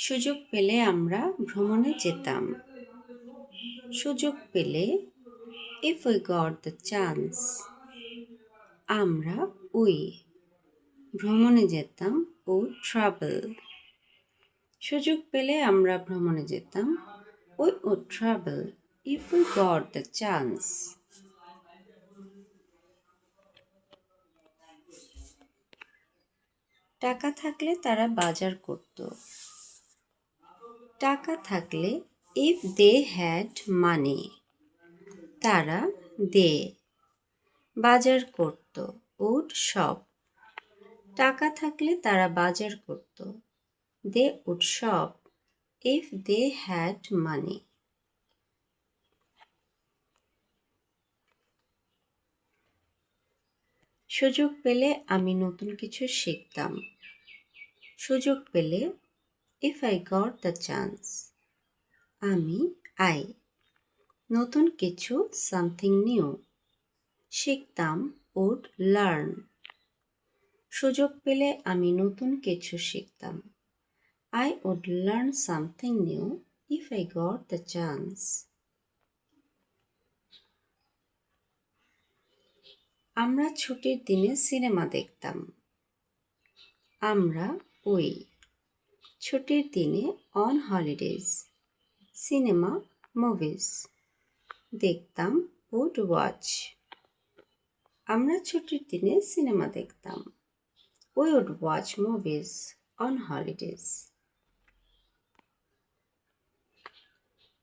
সুযোগ পেলে আমরা ভ্রমণে যেতাম। সুযোগ পেলে if we got the chance, আমরা ভ্রমণে যেতাম would travel। সুযোগ পেলে আমরা ভ্রমণে যেতাম we would travel if we got the chance। টাকা থাকলে তারা বাজার করত। টাকা থাকলে if they had money, তারা বাজার করত would shop। টাকা থাকলে তারা বাজার করত they would shop if they had money। সুযোগ পেলে আমি নতুন কিছু শিখতাম। সুযোগ পেলে if I got the chance, আমি নতুন কিছু something new, শিখতাম would learn। সুযোগ পেলে আমি নতুন কিছু শিখতাম I would learn something new if I got the chance। আমরা ছুটির দিনে সিনেমা দেখতাম। আমরা ছুটির দিনে on holidays, সিনেমা movies, দেখতাম would watch। আমরা ছুটির দিনে সিনেমা দেখতাম we would watch movies on holidays।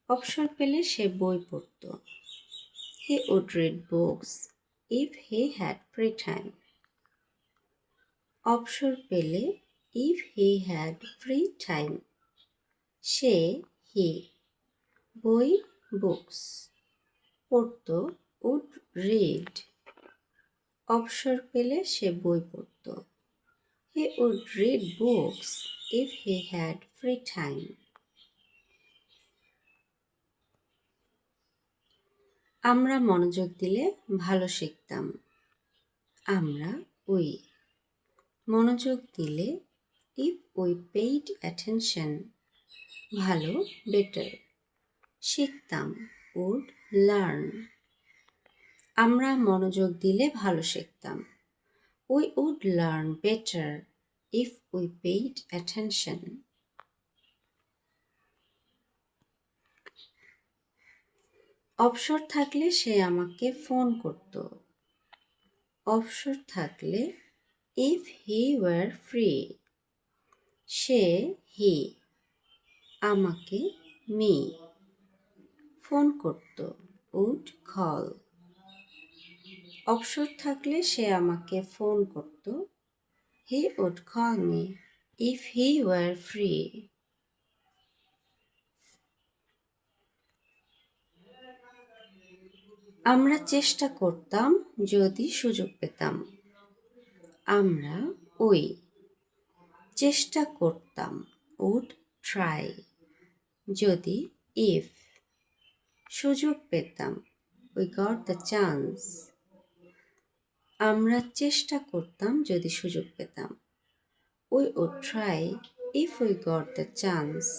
অবসর পেলে সে বই পড়ত he would read books if he had free time। অবসর পেলে if he had free time, সে বই books পড়ত would read। অবসর পেলে সে বই পড়ত he would read books if he had free time। আমরা মনোযোগ দিলে ভালো শিখতাম। আমরা মনোযোগ দিলে if we paid attention, ভালো better, শিখতাম would learn। আমরা মনোযোগ দিলে ভালো শিখতাম we would learn better if we paid attention। অবসর থাকলে সে আমাকে ফোন করত। অবসর থাকলে if he were free, সে আমাকে ফোন করত would call। অবসর থাকলে সে আমাকে ফোন করত he would call me if he were free। আমরা চেষ্টা করতাম যদি সুযোগ পেতাম। আমরা চেষ্টা করতাম would try, যদি if সুযোগ পেতাম we got the chance। আমরা চেষ্টা করতাম যদি সুযোগ পেতাম we would try if we got the chance।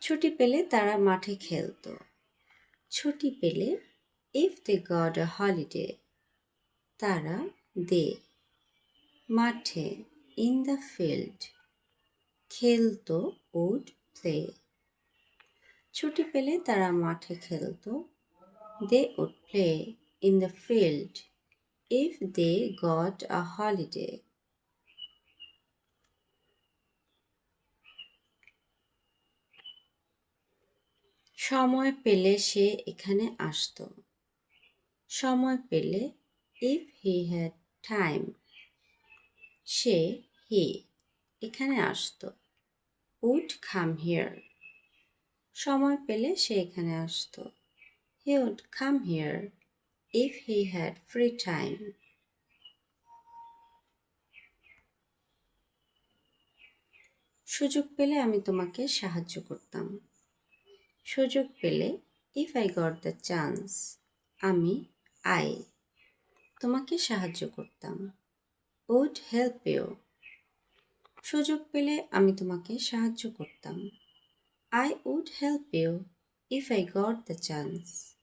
ছুটি পেলে তারা মাঠে খেলতো। ছুটি পেলে if they got a holiday, তারা মাঠে in the field, খেলতো would play। ছুটি পেলে তারা মাঠে খেলতো they would play in the field if they got a holiday। সময় পেলে সে এখানে আসতো। সময় পেলে if he had time, সে এখানে আসতো would come here। সময় পেলে সে এখানে আসতো he would come here if he had free time। সুযোগ পেলে আমি তোমাকে সাহায্য করতাম। সুযোগ পেলে if I got the chance, আমি তোমাকে সাহায্য করতাম। Would help you. সুযোগ পেলে আমি তোমাকে সাহায্য করতাম। I would help you if I got the chance.